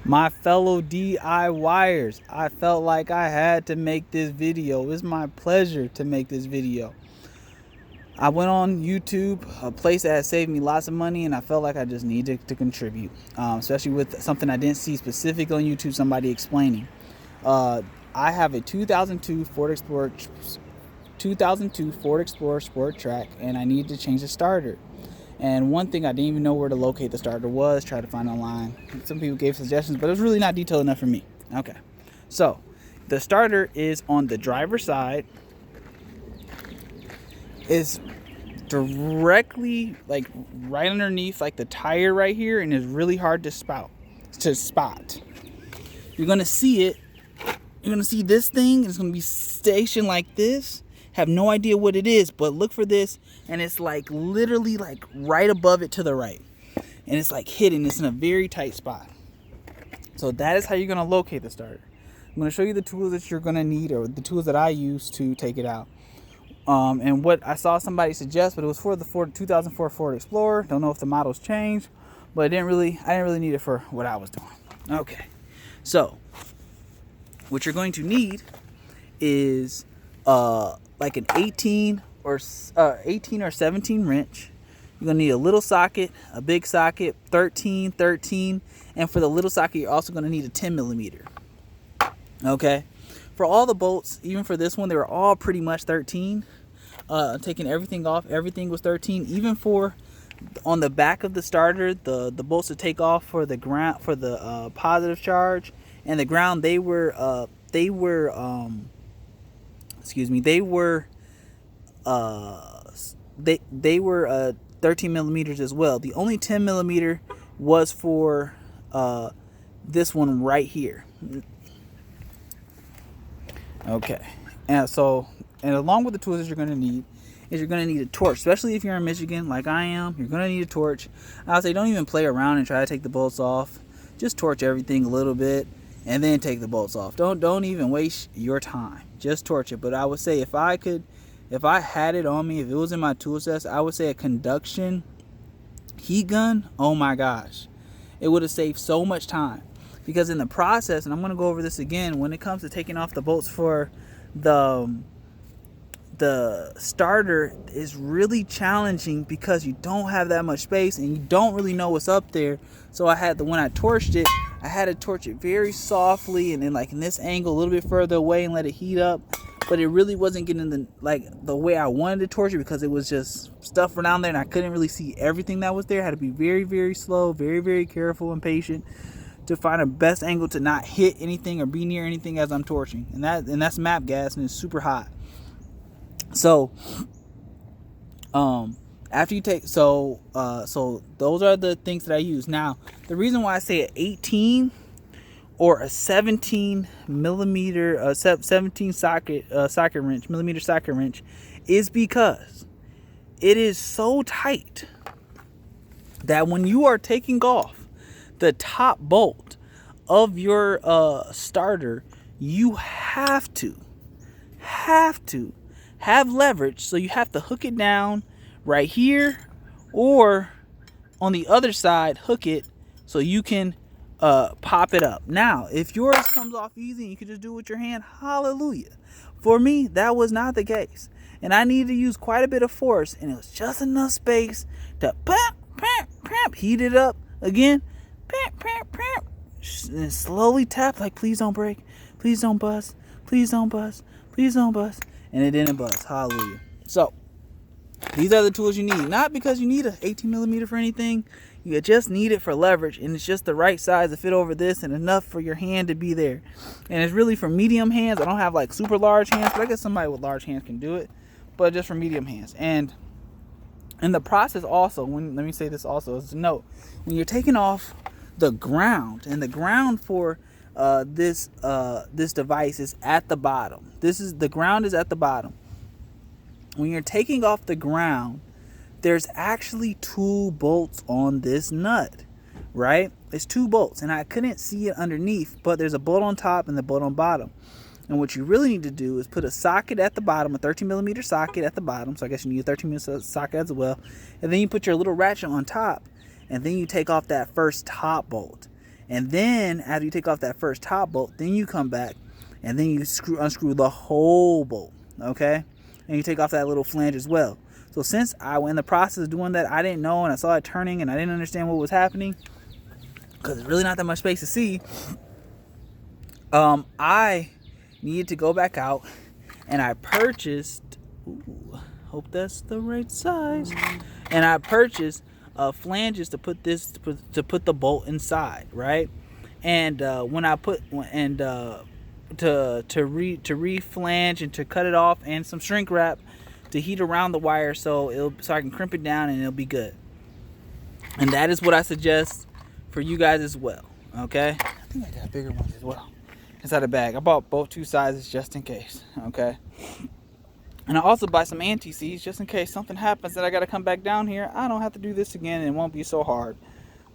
My fellow DIYers, I felt like I had to make this video. It's my pleasure to make this video. I went on YouTube, a place that has saved me lots of money, and I felt like I just needed to contribute, especially with something I didn't see specific on YouTube, somebody explaining. I have a 2002 Ford Sport Sport Trac, and I need to change the starter. And one thing, I didn't even know where to locate the starter was, tried to find online. Some people gave suggestions, but it was really not detailed enough for me. Okay, so the starter is on the driver's side. Is directly like right underneath like the tire right here, and is really hard to spot. You're gonna see it. You're gonna see this thing. It's gonna be stationed like this. Have no idea what it is, but look for this, and it's like literally like right above it to the right, and it's like hidden. It's in a very tight spot. So that is how you're gonna locate the starter. I'm gonna show you the tools that you're gonna need, or the tools that I use to take it out. And what I saw somebody suggest, but it was for the 2004 Ford Explorer. Don't know if the models changed, but I didn't really need it for what I was doing. Okay, so what you're going to need is like an 18 or 17 wrench. You're gonna need a little socket, a big socket, 13, and for the little socket, you're also gonna need a 10 millimeter. Okay, for all the bolts, even for this one, they were all pretty much 13. Taking everything off, everything was 13. Even for on the back of the starter, the bolts to take off for the ground, for the positive charge and the ground, they were 13 millimeters as well. The only 10 millimeter was for this one right here. Okay, and along with the tools that you're going to need is you're going to need a torch, especially if you're in Michigan like I am. You're going to need a torch. I'll say don't even play around and try to take the bolts off. Just torch everything a little bit and then take the bolts off. Don't even waste your time. Just torch it. But I would say if I had it on me, if it was in my tool chest, I would say a conduction heat gun. Oh my gosh, it would have saved so much time. Because in the process, and I'm going to go over this again, when it comes to taking off the bolts for the starter, is really challenging because you don't have that much space and you don't really know what's up there. So when I torched it, I had to torch it very softly and then like in this angle a little bit further away and let it heat up. But it really wasn't getting the way I wanted to torch it, because it was just stuff down there and I couldn't really see everything that was there. I had to be very, very slow, very, very careful and patient to find a best angle to not hit anything or be near anything as I'm torching. And that's map gas, and it's super hot. So after you take so those are the things that I use. Now the reason why I say an 18 or a 17 millimeter 17 socket wrench is because it is so tight that when you are taking off the top bolt of your starter, you have to have leverage. So you have to hook it down right here, or on the other side, hook it so you can pop it up. Now, if yours comes off easy and you can just do it with your hand, hallelujah. For me, that was not the case, and I needed to use quite a bit of force, and it was just enough space to heat it up again, and slowly tap like, please don't break, please don't bust, please don't bust, please don't bust. And it didn't bust. Hallelujah. So these are the tools you need. Not because you need an 18 millimeter for anything. You just need it for leverage, and it's just the right size to fit over this and enough for your hand to be there. And it's really for medium hands. I don't have like super large hands, but I guess somebody with large hands can do it. But just for medium hands. And in the process also, let me say this also as a note, when you're taking off the ground, and the ground for this device is at the bottom. The ground is at the bottom. When you're taking off the ground, there's actually 2 bolts on this nut, right? It's 2 bolts, and I couldn't see it underneath, but there's a bolt on top and the bolt on bottom. And what you really need to do is put a socket at the bottom, a 13 millimeter socket at the bottom. So I guess you need a 13 millimeter socket as well. And then you put your little ratchet on top, and then you take off that first top bolt. And then after you take off that first top bolt, then you come back and then you unscrew the whole bolt, okay? And you take off that little flange as well. So since I was in the process of doing that, I didn't know, and I saw it turning and I didn't understand what was happening because there's really not that much space to see. I needed to go back out and I purchased, hope that's the right size, and I purchased flanges to put the bolt inside, right? And when I put to re-flange and to cut it off, and some shrink wrap to heat around the wire so I can crimp it down and it'll be good. And that is what I suggest for you guys as well. Okay, I think I got bigger ones as well inside the bag. I bought both 2 sizes just in case. Okay, and I also buy some anti-seize just in case something happens that I got to come back down here. I don't have to do this again and it won't be so hard.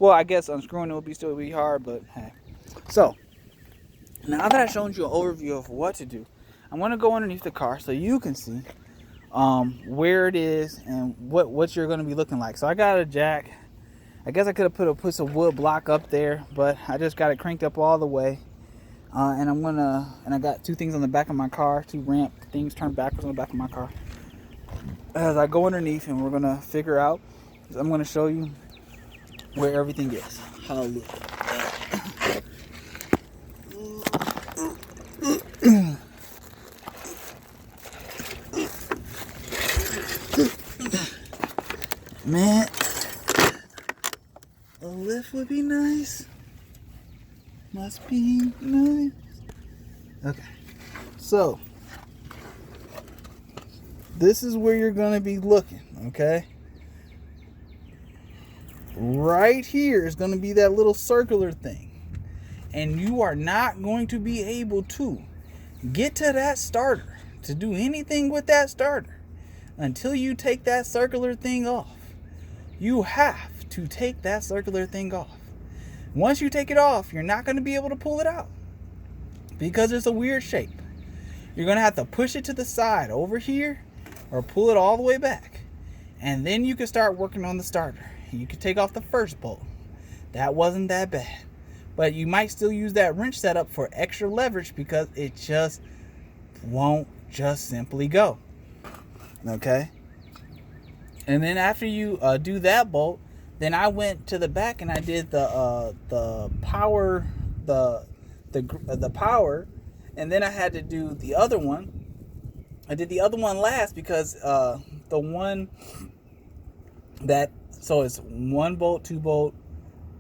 Well, I guess unscrewing it will still be hard, but hey. So now that I've shown you an overview of what to do, I'm going to go underneath the car so you can see where it is and what you're going to be looking like. So I got a jack. I guess I could have put some wood block up there, but I just got it cranked up all the way. And I got 2 things on the back of my car, 2 ramp things turned backwards on the back of my car. As I go underneath, and we're going to figure out, I'm going to show you where everything is. Hallelujah. Man, a lift would be nice. Must be nice. Okay, so this is where you're going to be looking, okay? Right here is going to be that little circular thing. And you are not going to be able to get to that starter, to do anything with that starter, until you take that circular thing off. You have to take that circular thing off. Once you take it off, you're not going to be able to pull it out because it's a weird shape. You're going to have to push it to the side over here or pull it all the way back. And then you can start working on the starter. You can take off the first bolt. That wasn't that bad. But you might still use that wrench setup for extra leverage because it just won't just simply go. Okay? And then after you do that bolt, then I went to the back and I did the power, the power, and then I had to do the other one. I did the other one last because the one that, so it's 1 bolt, 2 bolt,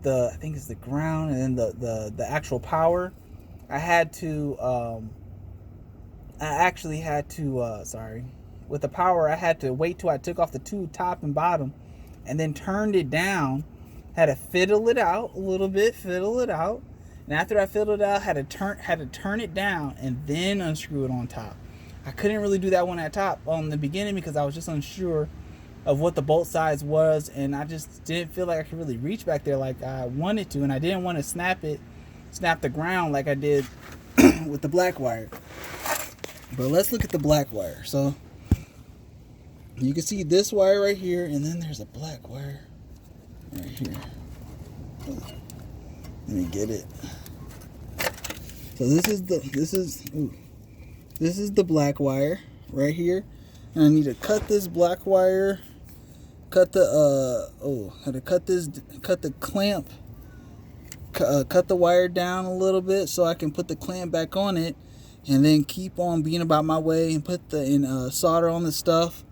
I think it's the ground, and then the actual power. I had to sorry, with the power I had to wait till I took off the 2 top and bottom and then turned it down. Had to fiddle it out a little bit, and after I fiddled it out, had to turn it down and then unscrew it on top. I couldn't really do that one at top on the beginning because I was just unsure of what the bolt size was, and I just didn't feel like I could really reach back there like I wanted to, and I didn't want to snap the ground like I did with the black wire. But let's look at the black wire. So you can see this wire right here, and then there's a black wire right here. Let me get it. So this is the black wire right here, and I need to cut this black wire. Cut the clamp. Cut the wire down a little bit so I can put the clamp back on it, and then keep on being about my way and put solder on the stuff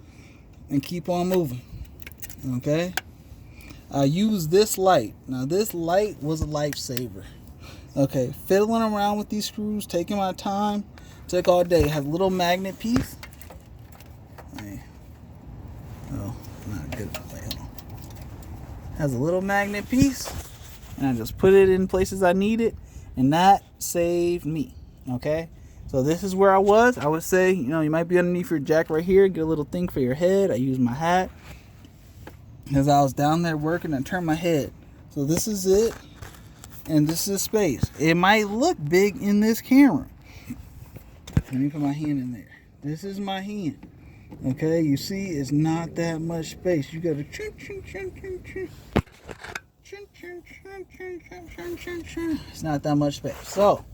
and keep on moving. Okay. I use this light. Now this light was a lifesaver. Okay, fiddling around with these screws, taking my time, took all day. It has a little magnet piece. Oh, not good. Wait, hold on. Has a little magnet piece, and I just put it in places I need it, and that saved me. Okay, so this is where I was. I would say, you might be underneath your jack right here. Get a little thing for your head. I used my hat as I was down there working. I turned my head. So this is it, and this is space. It might look big in this camera. Let me put my hand in there. This is my hand. Okay, you see, it's not that much space. You gotta It's not that much space. So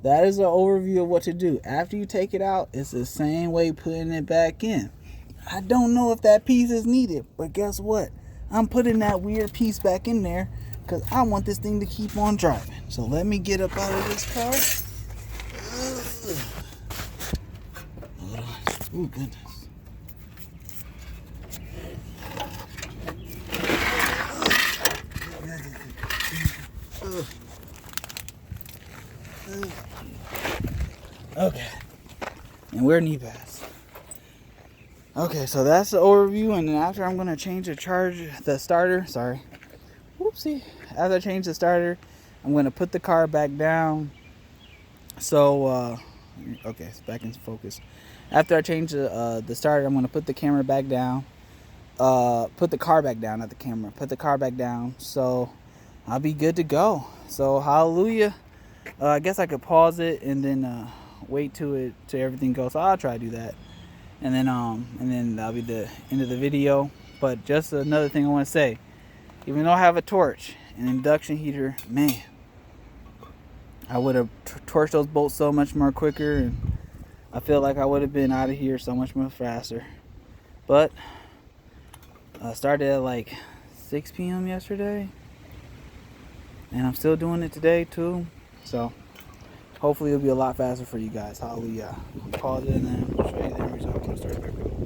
that is an overview of what to do. After you take it out, it's the same way putting it back in. I don't know if that piece is needed, but guess what? I'm putting that weird piece back in there because I want this thing to keep on driving. So let me get up out of this car. Hold on. Oh, goodness. Okay. And we're knee pads. Okay, so that's the overview, and then after I'm gonna change the starter. Sorry. Whoopsie. After I change the starter, I'm gonna put the car back down. So okay, it's back in focus. After I change the starter, I'm gonna put the camera back down. Put the car back down, not the camera. Put the car back down, so I'll be good to go. So hallelujah. I guess I could pause it and then wait till everything goes. So I'll try to do that, and then that'll be the end of the video. But just another thing I want to say: even though I have a torch, an induction heater, man, I would have torched those bolts so much more quicker, and I feel like I would have been out of here so much more faster. But I started at like 6 p.m. yesterday, and I'm still doing it today too. So hopefully it'll be a lot faster for you guys. Hallelujah. Pause it and then show you the end result when it starts back up.